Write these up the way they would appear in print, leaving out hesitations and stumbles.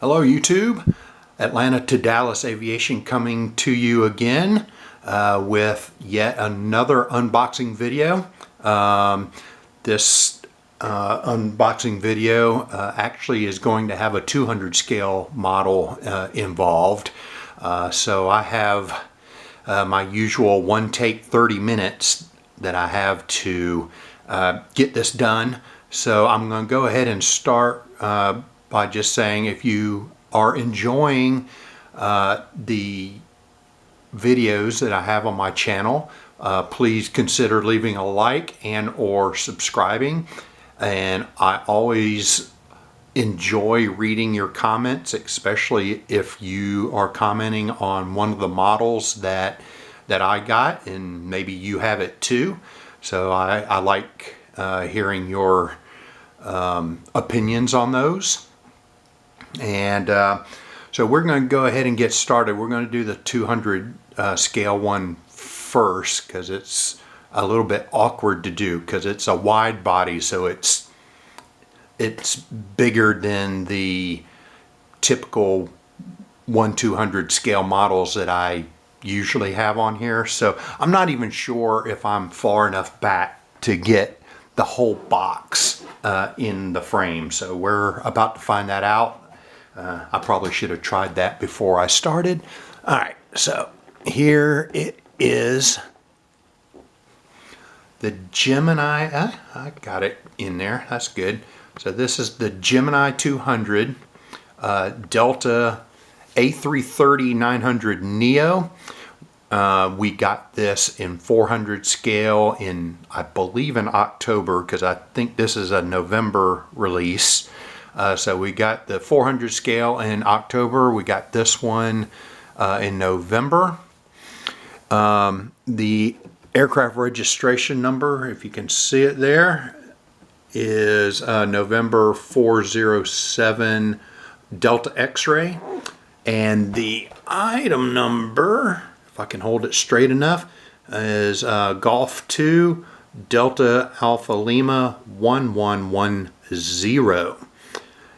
Hello YouTube, Atlanta to Dallas Aviation coming to you again with yet another unboxing video. This unboxing video actually is going to have a 200 scale model involved. So I have my usual one take 30 minutes that I have to get this done. So I'm going to go ahead and start by just saying, if you are enjoying the videos that I have on my channel, please consider leaving a like and or subscribing. And I always enjoy reading your comments, especially if you are commenting on one of the models that I got and maybe you have it too. So I like hearing your opinions on those. And so we're going to go ahead and get started. We're going to do the 200 scale one first because it's a little bit awkward to do because it's a wide body, so it's bigger than the typical 1/200 scale models that I usually have on here. So I'm not even sure if I'm far enough back to get the whole box in the frame. So we're about to find that out. I probably should have tried that before I started. All right, so here it is. The Gemini, I got it in there, that's good. So this is the Gemini 200 Delta A330-900 Neo. We got this in 400 scale in, I believe, in October, because I think this is a November release. So we got the 400 scale in October. We got this one in November. The aircraft registration number, if you can see it there, is November 407 Delta X-Ray. And the item number, if I can hold it straight enough, is Golf 2 Delta Alpha Lima 1110.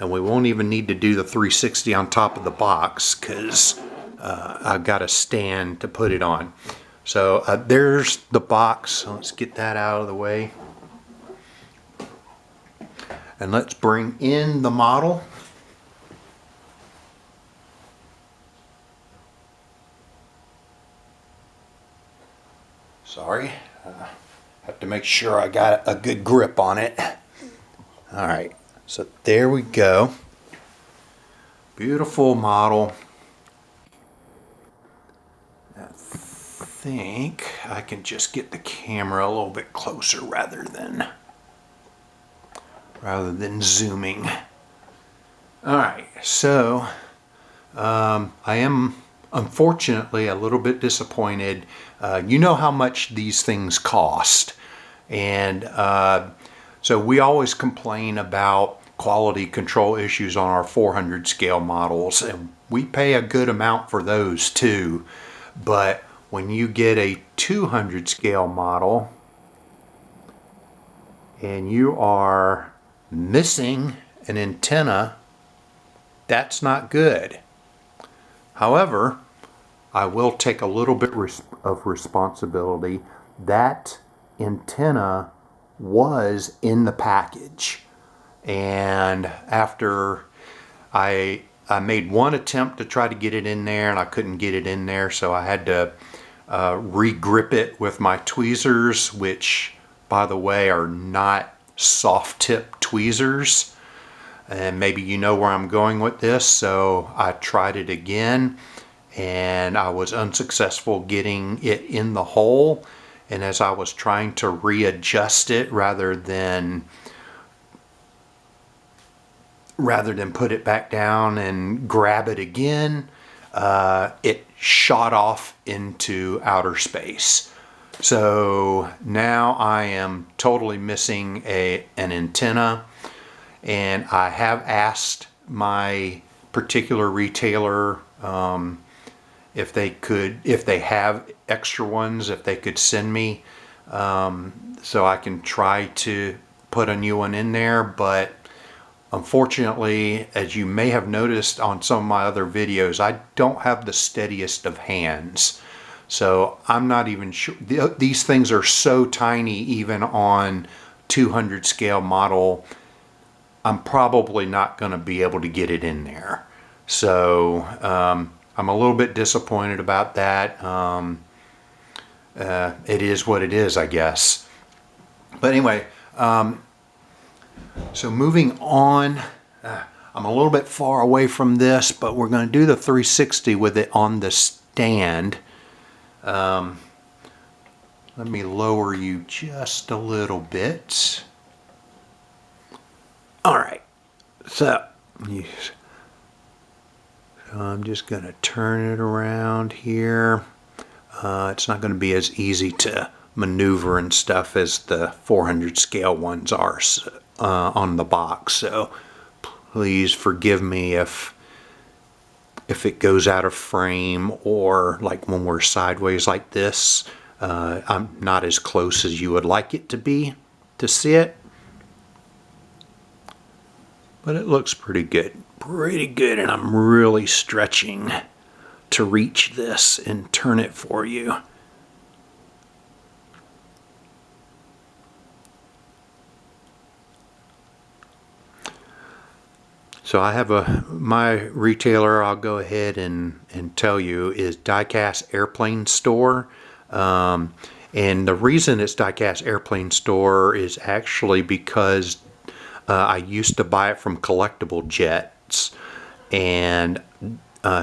And we won't even need to do the 360 on top of the box because I've got a stand to put it on. So there's the box. So let's get that out of the way. And let's bring in the model. Sorry, have to make sure I got a good grip on it. All right, so there we go. Beautiful model. I think I can just get the camera a little bit closer rather than zooming. All right, so I am unfortunately a little bit disappointed. You know how much these things cost, and so we always complain about quality control issues on our 400 scale models, and we pay a good amount for those too. But when you get a 200 scale model and you are missing an antenna, that's not good. However, I will take a little bit of responsibility. That antenna was in the package, and after I made one attempt to try to get it in there and I couldn't get it in there, so I had to re-grip it with my tweezers, which by the way are not soft tip tweezers. And maybe you know where I'm going with this. So I tried it again and I was unsuccessful getting it in the hole. And as I was trying to readjust it rather than put it back down and grab it again, it shot off into outer space. So now I am totally missing an antenna. And I have asked my particular retailer if they have extra ones, if they could send me so I can try to put a new one in there. But Unfortunately, as you may have noticed on some of my other videos, I don't have the steadiest of hands. So I'm not even sure. These things are so tiny even on 200 scale model. I'm probably not going to be able to get it in there. So I'm a little bit disappointed about that. It is what it is, I guess. But anyway, so moving on, I'm a little bit far away from this, but we're going to do the 360 with it on the stand. Let me lower you just a little bit. All right, so I'm just going to turn it around here. It's not going to be as easy to maneuver and stuff as the 400 scale ones are on the box, so please forgive me if it goes out of frame, or like when we're sideways like this, I'm not as close as you would like it to be to see it, but it looks pretty good, and I'm really stretching to reach this and turn it for you. So I have my retailer, I'll go ahead and tell you, is Diecast Airplane Store. And the reason it's Diecast Airplane Store is actually because I used to buy it from Collectible Jets, and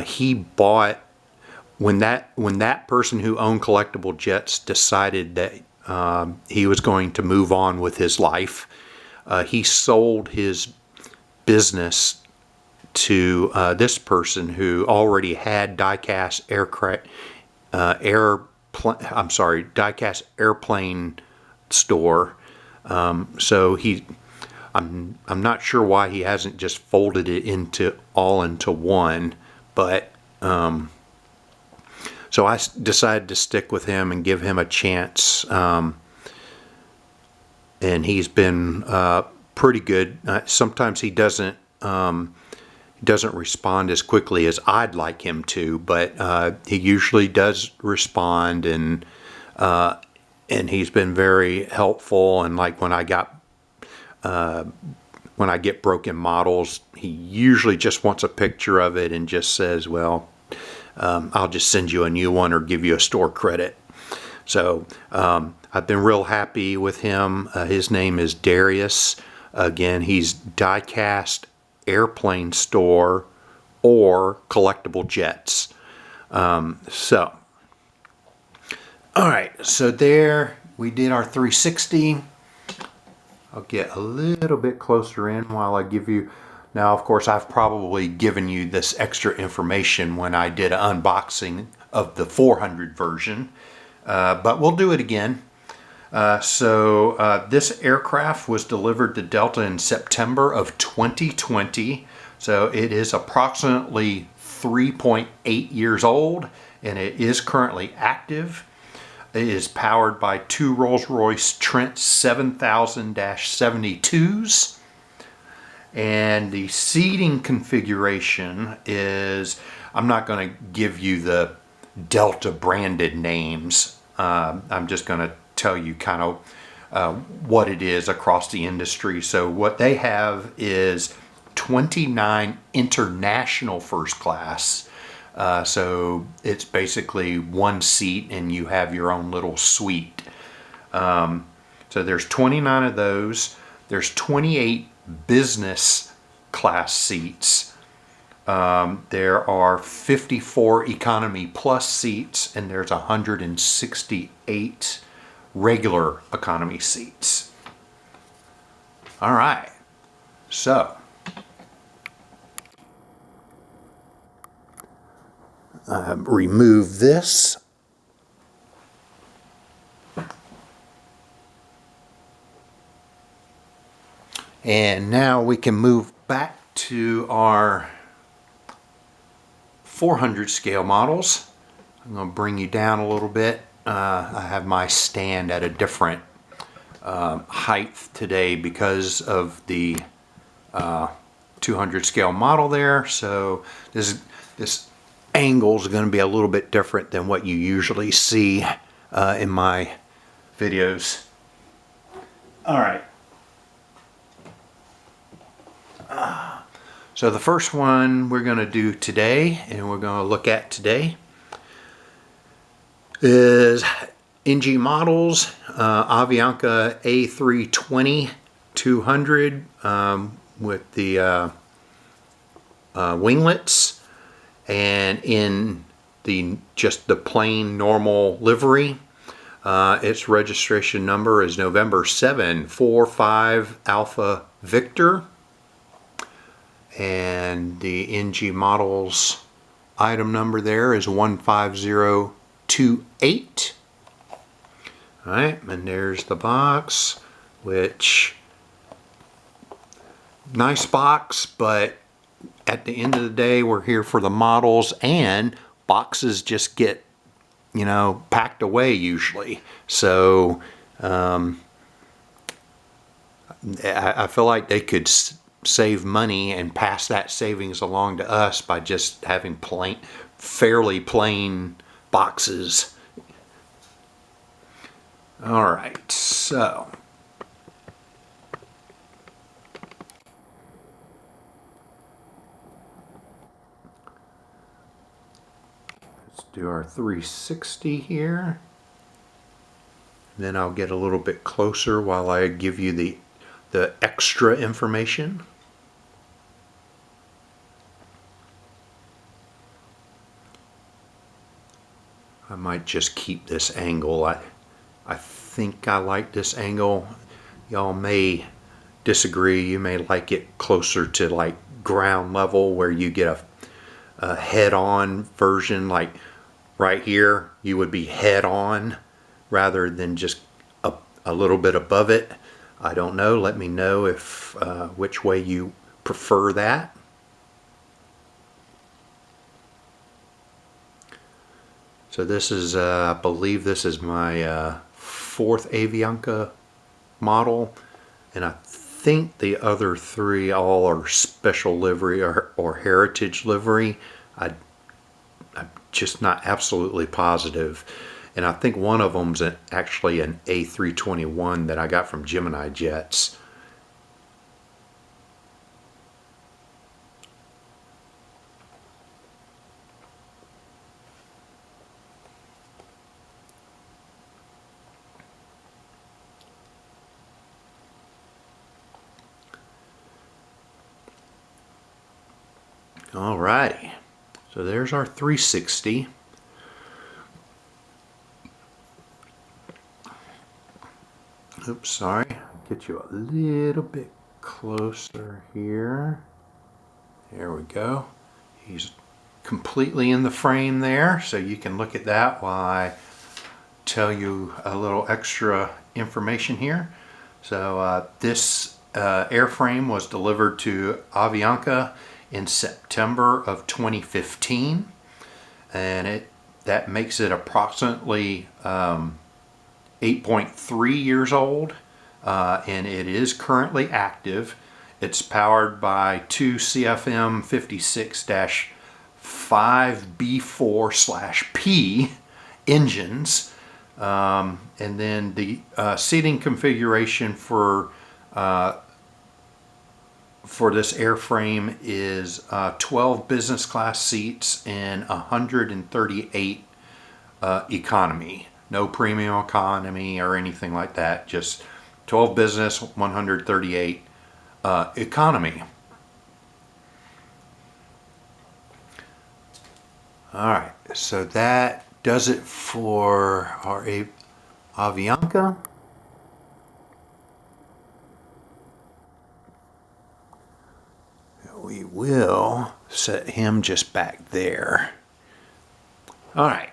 he bought, when that person who owned Collectible Jets decided that he was going to move on with his life, he sold his business to this person who already had Diecast Diecast Airplane Store. So I'm not sure why he hasn't just folded it all into one, but so I decided to stick with him and give him a chance, and he's been pretty good. Sometimes he doesn't respond as quickly as I'd like him to, but he usually does respond, and he's been very helpful. And like when I get broken models, he usually just wants a picture of it and just says, well, I'll just send you a new one or give you a store credit. So I've been real happy with him. His name is Darius. Again, he's Diecast Airplane Store or Collectible Jets. So, all right, so there we did our 360. I'll get a little bit closer in while I give you. Now, of course, I've probably given you this extra information when I did an unboxing of the 400 version, but we'll do it again. So this aircraft was delivered to Delta in September of 2020. So it is approximately 3.8 years old, and it is currently active. It is powered by two Rolls-Royce Trent 7000-72s. And the seating configuration is, I'm not going to give you the Delta branded names. I'm just going to tell you kind of what it is across the industry. So what they have is 29 international first class. So it's basically one seat and you have your own little suite. So there's 29 of those. There's 28 business class seats. There are 54 economy plus seats, and there's 168 regular economy seats. All right, so remove this. And now we can move back to our 400 scale models. I'm going to bring you down a little bit. I have my stand at a different height today because of the 200 scale model there. So this angle is going to be a little bit different than what you usually see in my videos. All right. So the first one we're going to do today, and we're going to look at today, is NG Models Avianca A320 200 with the winglets, and in just the plain normal livery. Its registration number is November 745 Alpha Victor, and the NG Models item number there is 15028. All right, and there's the box, which nice box, but at the end of the day, we're here for the models, and boxes just get, you know, packed away usually. So I feel like they could save money and pass that savings along to us by just having fairly plain boxes. All right, so let's do our 360 here. Then I'll get a little bit closer while I give you the extra information. I might just keep this angle. I think I like this angle. Y'all may disagree. You may like it closer to like ground level, where you get a head-on version. Like right here, you would be head-on rather than just a little bit above it. I don't know. Let me know if which way you prefer that. So this is, I believe this is my fourth Avianca model, and I think the other three all are special livery or heritage livery. I'm just not absolutely positive. And I think one of them's actually an A321 that I got from Gemini Jets. Alrighty, so there's our 360. Oops, sorry. Get you a little bit closer here. There we go. He's completely in the frame there, so you can look at that while I tell you a little extra information here. So this airframe was delivered to Avianca in September of 2015, and that makes it approximately 8.3 years old, and it is currently active. It's powered by two CFM 56-5B4/P engines, and then the seating configuration for this airframe is 12 business class seats and 138 economy. No premium economy or anything like that. Just 12 business, 138 economy. All right, so that does it for our Avianca. We will set him just back there. All right,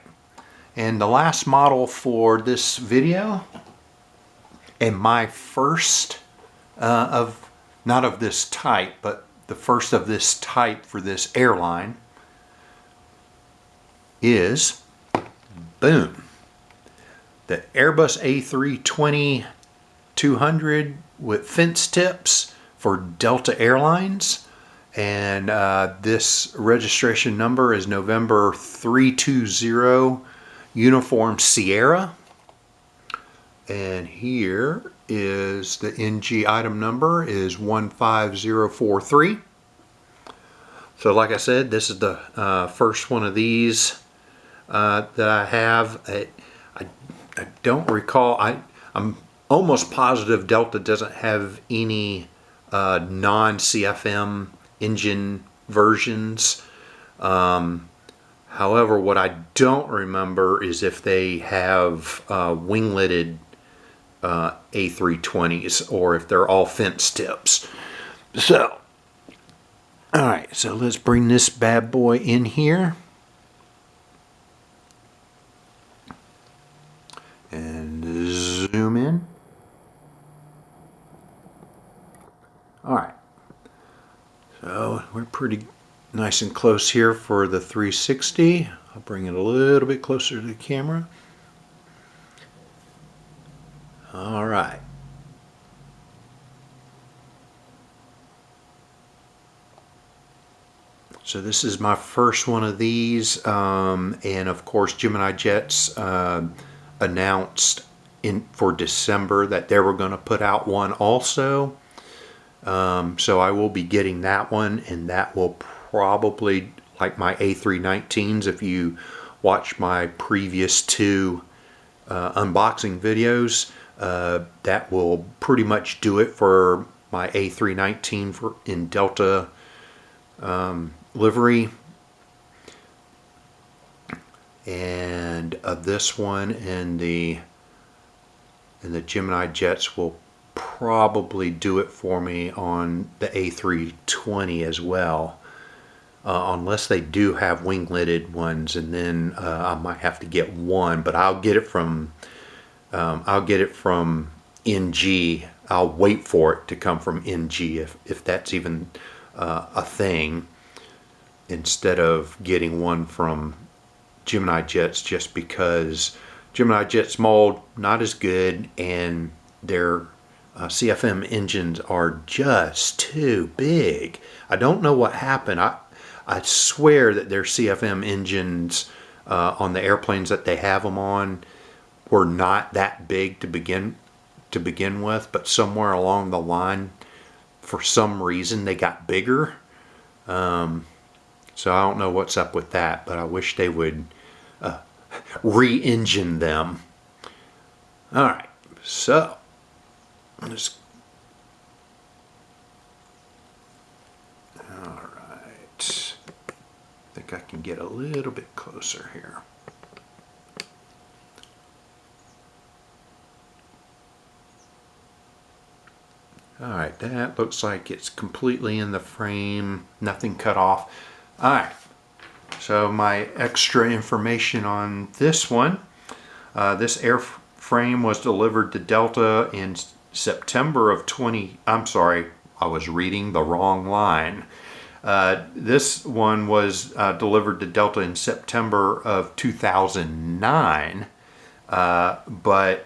and the last model for this video, and my first not of this type, but the first of this type for this airline, is, boom, the Airbus A320-200 with fence tips for Delta Airlines. And this registration number is November 320 Uniform Sierra. And here is the NG item number is 15043. So like I said, this is the first one of these that I have. I don't recall, I'm almost positive Delta doesn't have any non-CFM engine versions. However, what I don't remember is if they have wingletted A320s or if they're all fence tips. So, alright, so let's bring this bad boy in here. And zoom in. Alright, so we're pretty nice and close here for the 360. I'll bring it a little bit closer to the camera. Alright. So this is my first one of these, and of course Gemini Jets announced for December that they were going to put out one also. So I will be getting that one, and that will probably, like my A319s, if you watch my previous two unboxing videos, that will pretty much do it for my A319 in Delta livery. And this one and the Gemini Jets will probably do it for me on the A320 as well, unless they do have wingletted ones, and then I might have to get one. But I'll get it from NG. I'll wait for it to come from NG if that's even a thing, instead of getting one from Gemini Jets, just because Gemini Jets mold not as good, and their CFM engines are just too big. I don't know what happened. I swear that their CFM engines on the airplanes that they have them on were not that big to begin with, but somewhere along the line, for some reason, they got bigger. So I don't know what's up with that, but I wish they would re-engine them. Alright, so let's. Alright, I think I can get a little bit closer here. Alright, that looks like it's completely in the frame, nothing cut off. Alright, so my extra information on this one. This airframe was delivered to Delta in September of I'm sorry, I was reading the wrong line. This one was delivered to Delta in September of 2009, but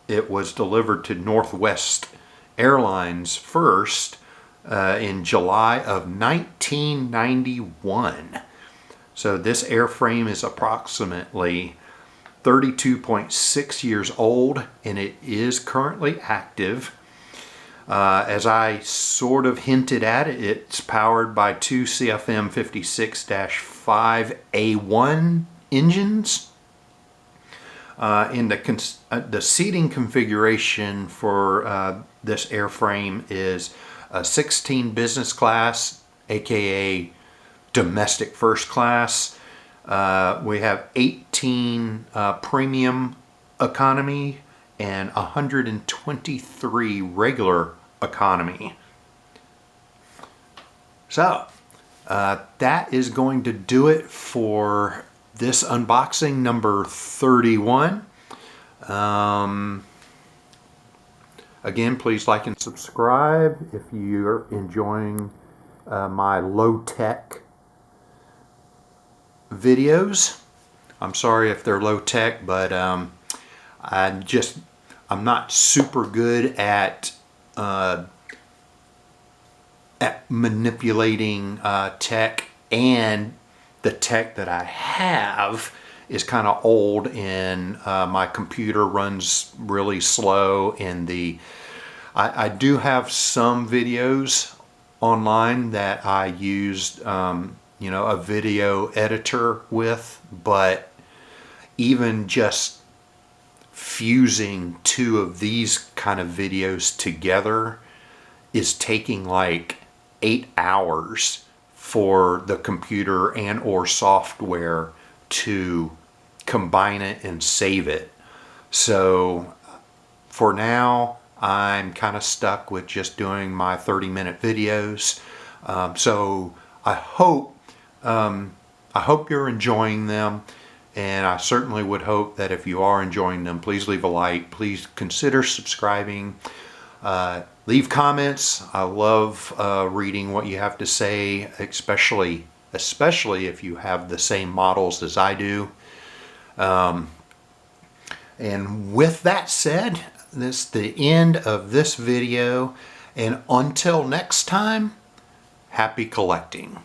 it was delivered to Northwest Airlines first in July of 1991. So this airframe is approximately 32.6 years old, and it is currently active. As I sort of hinted at, it's powered by two CFM 56-5A1 engines. In the seating configuration for this airframe is a 16 business class, aka domestic first class. We have 18 premium economy and 123 regular economy. So that is going to do it for this unboxing number 31. Again, please like and subscribe if you're enjoying my low-tech videos. I'm sorry if they're low-tech, but I'm not super good at at manipulating tech, and the tech that I have is kind of old, and my computer runs really slow, and I do have some videos online that I used a video editor with, but even just fusing two of these kind of videos together is taking like 8 hours for the computer and or software to combine it and save it. So for now, I'm kind of stuck with just doing my 30-minute videos. So I hope you're enjoying them, and I certainly would hope that if you are enjoying them, please leave a like. Please consider subscribing. Leave comments. I love reading what you have to say, especially if you have the same models as I do. And with that said, this is the end of this video, and until next time, happy collecting.